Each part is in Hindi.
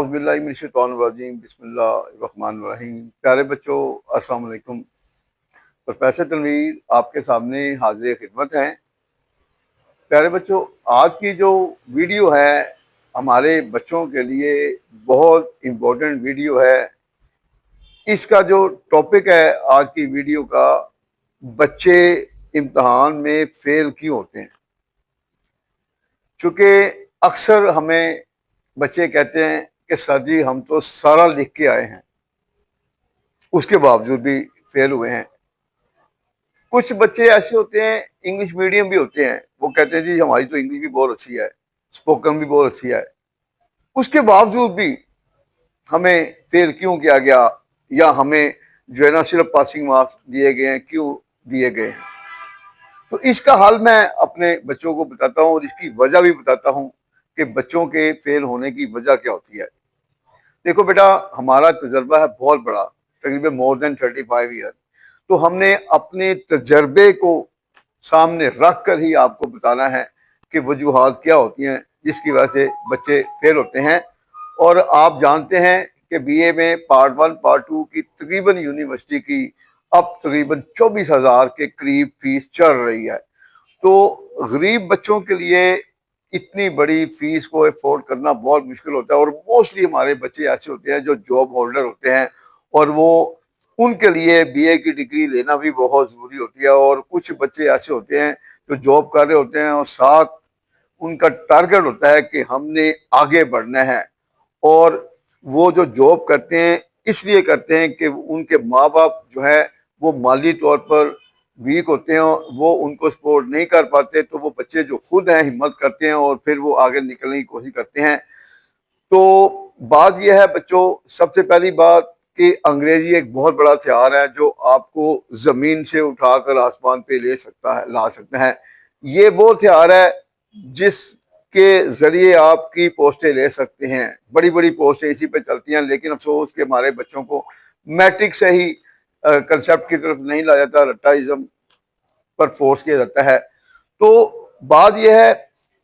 औज़ुबिल्लाहि बिस्मिल्लाहिर्रहमानिर्रहीम। प्यारे बच्चों, अस्सलाम वालेकुम। प्रोफेसर तनवीर आपके सामने हाजिर खिदमत हैं। प्यारे बच्चों, आज की जो वीडियो है हमारे बच्चों के लिए बहुत इम्पोर्टेंट वीडियो है। इसका जो टॉपिक है आज की वीडियो का, बच्चे इम्तहान में फेल क्यों होते हैं। चूँकि अक्सर हमें बच्चे कहते हैं कि सर जी हम तो सारा लिख के आए हैं, उसके बावजूद भी फेल हुए हैं। कुछ बच्चे ऐसे होते हैं, इंग्लिश मीडियम भी होते हैं, वो कहते हैं जी हमारी तो इंग्लिश भी बहुत अच्छी है, स्पोकन भी बहुत अच्छी है, उसके बावजूद भी हमें फेल क्यों किया गया, या हमें जो है ना सिर्फ पासिंग मार्क्स दिए गए हैं, क्यों दिए गए हैं। तो इसका हल मैं अपने बच्चों को बताता हूँ और इसकी वजह भी बताता हूँ कि बच्चों के फेल होने की वजह क्या होती है। देखो बेटा, हमारा तजर्बा है बहुत बड़ा, तकरीबन मोर देन 35 ईयर। तो हमने अपने तजर्बे को सामने रख कर ही आपको बताना है कि वजूहात क्या होती हैं जिसकी वजह से बच्चे फेल होते हैं। और आप जानते हैं कि बीए में पार्ट 1 पार्ट 2 की तकरीबन यूनिवर्सिटी की अब तकरीबन 24,000 के करीब फीस चल रही है। तो गरीब बच्चों के लिए इतनी बड़ी फीस को अफोर्ड करना बहुत मुश्किल होता है। और मोस्टली हमारे बच्चे ऐसे होते हैं जो जॉब होल्डर होते हैं, और वो उनके लिए बीए की डिग्री लेना भी बहुत ज़रूरी होती है। और कुछ बच्चे ऐसे होते हैं जो जॉब कर रहे होते हैं और साथ उनका टारगेट होता है कि हमने आगे बढ़ना है, और वो जो जॉब करते हैं इसलिए करते हैं कि उनके माँ बाप जो है वो माली तौर पर वीक होते हैं, वो उनको सपोर्ट नहीं कर पाते। तो वो बच्चे जो खुद हैं हिम्मत करते हैं और फिर वो आगे निकलने की कोशिश करते हैं। तो बात यह है बच्चों, सबसे पहली बात कि अंग्रेजी एक बहुत बड़ा हथियार है जो आपको जमीन से उठाकर आसमान पे ले सकता है, ला सकता है। ये वो हथियार है जिसके जरिए आपकी पोस्टें ले सकते हैं, बड़ी बड़ी पोस्टें इसी पे चलती हैं। लेकिन अफसोस कि हमारे बच्चों को मैट्रिक से ही कंसेप्ट की तरफ नहीं लाया जाता, रट्टाइज्म पर फोर्स किया जाता है। तो बात यह है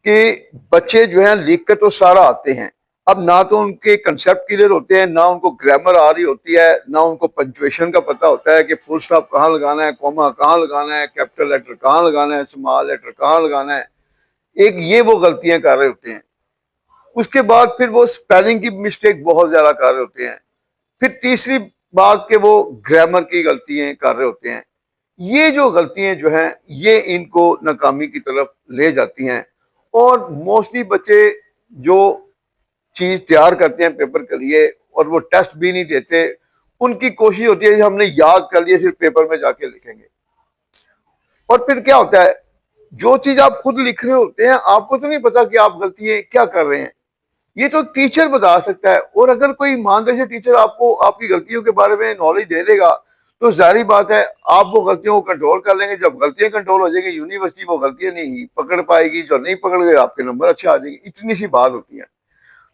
कि बच्चे जो हैं लिख कर तो सारा आते हैं, अब ना तो उनके कंसेप्ट क्लियर होते हैं, ना उनको ग्रामर आ रही होती है, ना उनको पंक्चुएशन का पता होता है कि फुल स्टॉप कहाँ लगाना है, कॉमा कहाँ लगाना है, कैपिटल लेटर कहाँ लगाना है, स्मॉल लेटर कहाँ लगाना है। एक ये वो गलतियां कर रहे होते हैं। उसके बाद फिर वो स्पेलिंग की मिस्टेक बहुत ज्यादा कर रहे होते हैं। फिर तीसरी बात कि वो ग्रामर की गलतियां कर रहे होते हैं। ये जो गलतियां जो हैं ये इनको नाकामी की तरफ ले जाती हैं। और मोस्टली बच्चे जो चीज तैयार करते हैं पेपर के लिए और वो टेस्ट भी नहीं देते, उनकी कोशिश होती है कि हमने याद कर लिया, सिर्फ पेपर में जाके लिखेंगे। और फिर क्या होता है, जो चीज आप खुद लिख रहे होते हैं आपको तो नहीं पता कि आप गलतियां क्या कर रहे हैं, ये तो टीचर बता सकता है। और अगर कोई ईमानदारी से टीचर आपको आपकी गलतियों के बारे में नॉलेज दे देगा तो जाहिर बात है आप वो गलतियों को कंट्रोल कर लेंगे। जब गलतियां कंट्रोल हो जाएगी, यूनिवर्सिटी वो गलतियां नहीं पकड़ पाएगी, जो नहीं पकड़ गए आपके नंबर अच्छे आ जाएंगे। इतनी सी बात होती है।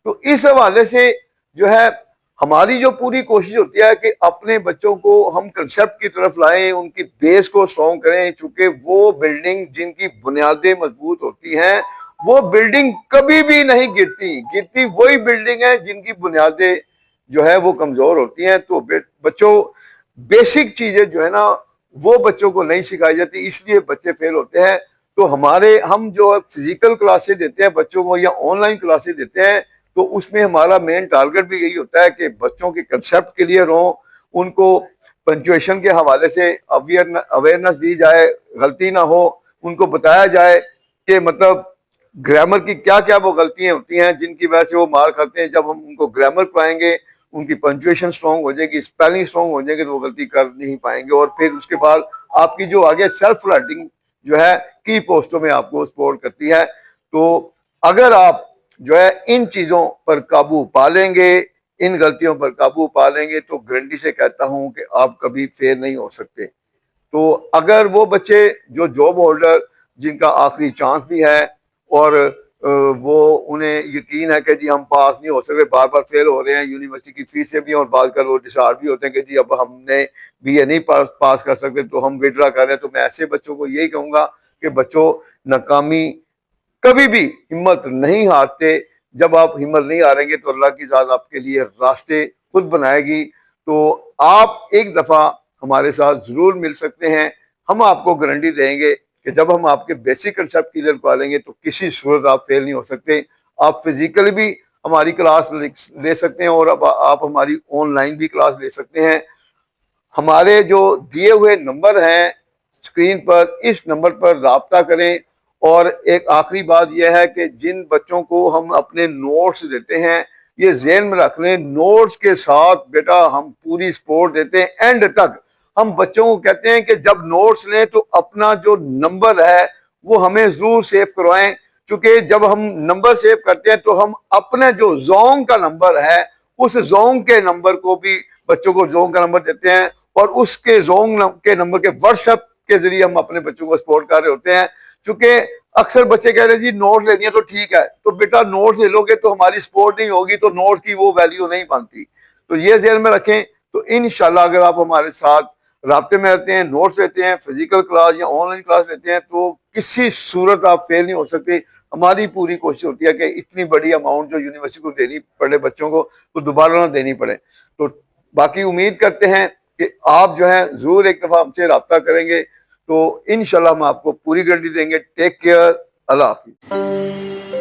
तो इस हवाले से जो है हमारी जो पूरी कोशिश होती है कि अपने बच्चों को हम कंसेप्ट की तरफ लाएं, उनकी बेस को स्ट्रॉन्ग करें। चूंकि वो बिल्डिंग जिनकी बुनियादें मजबूत होती हैं वो बिल्डिंग कभी भी नहीं गिरती, गिरती वही बिल्डिंग है जिनकी बुनियादें जो है वो कमजोर होती हैं। तो बच्चों बेसिक चीजें जो है ना वो बच्चों को नहीं सिखाई जाती, इसलिए बच्चे फेल होते हैं। तो हम जो फिजिकल क्लासेस देते हैं बच्चों को या ऑनलाइन क्लासेस देते हैं, तो उसमें हमारा मेन टारगेट भी यही होता है कि बच्चों के कंसेप्ट क्लियर हो, उनको पंक्चुएशन के हवाले से अवेयरनेस दी जाए, गलती ना हो, उनको बताया जाए कि मतलब ग्रामर की क्या क्या वो गलतियां होती हैं जिनकी वजह से वो मार खाते हैं। जब हम उनको ग्रामर पाएंगे, उनकी पंक्चुएशन स्ट्रॉन्ग हो जाएगी, स्पेलिंग स्ट्रॉन्ग हो जाएगी, तो वो गलती कर नहीं पाएंगे। और फिर उसके बाद आपकी जो आगे सेल्फ राइटिंग जो है की पोस्टों में आपको सपोर्ट करती है। तो अगर आप जो है इन चीजों पर काबू पा लेंगे, इन गलतियों पर काबू पा लेंगे, तो गारंटी से कहता हूं कि आप कभी फेल नहीं हो सकते। तो अगर वो बच्चे जो जॉब होल्डर जिनका आखिरी चांस भी है और वो उन्हें यकीन है कि जी हम पास नहीं हो सकते, बार बार फेल हो रहे हैं, यूनिवर्सिटी की फीस से भी और बात कर वो डिसार्ड भी होते हैं कि जी अब हमने बीए नहीं पास कर सकते तो हम विड्रा कर रहे हैं। तो मैं ऐसे बच्चों को यही कहूंगा कि बच्चों नाकामी कभी भी हिम्मत नहीं हारते, जब आप हिम्मत नहीं हारेंगे तो अल्लाह की ज़ात आपके लिए रास्ते खुद बनाएगी। तो आप एक दफ़ा हमारे साथ ज़रूर मिल सकते हैं। हम आपको गारंटी देंगे कि जब हम आपके बेसिक कंसेप्ट क्लियर करवा लेंगे तो किसी सूरत आप फेल नहीं हो सकते। आप फिजिकली भी हमारी क्लास ले सकते हैं और अब आप हमारी ऑनलाइन भी क्लास ले सकते हैं। हमारे जो दिए हुए नंबर हैं स्क्रीन पर, इस नंबर पर राब्ता करें। और एक आखिरी बात यह है कि जिन बच्चों को हम अपने नोट्स देते हैं, ये ज़हन में रख लें, नोट्स के साथ बेटा हम पूरी सपोर्ट देते हैं एंड तक। हम बच्चों को कहते हैं कि जब नोट्स लें तो अपना जो नंबर है वो हमें जरूर सेव करवाएं, क्योंकि जब हम नंबर सेव करते हैं तो हम अपने जो जोन का नंबर है उस जोन के नंबर को भी बच्चों को जोन का नंबर देते हैं और उसके जोन के नंबर के व्हाट्सएप के जरिए हम अपने बच्चों को सपोर्ट कर रहे होते हैं। क्योंकि अक्सर बच्चे कह रहे हैं जी नोट लेनी है तो ठीक है, तो बेटा नोट ले लोगे तो हमारी सपोर्ट नहीं होगी, तो नोट की वो वैल्यू नहीं बनती। तो ये ध्यान में रखें। तो इंशाल्लाह अगर आप हमारे साथ राब्ते में रहते हैं, नोट्स लेते हैं, फिजिकल क्लास या ऑनलाइन क्लास लेते हैं, तो किसी सूरत आप फेल नहीं हो सकते। हमारी पूरी कोशिश होती है कि इतनी बड़ी अमाउंट जो यूनिवर्सिटी को देनी पड़े बच्चों को तो दोबारा ना देनी पड़े। तो बाकी उम्मीद करते हैं कि आप जो है जरूर एक दफा हमसे राब्ता करेंगे, तो इंशाल्लाह हम आपको पूरी गारंटी देंगे। टेक केयर, अल्लाह हाफिज।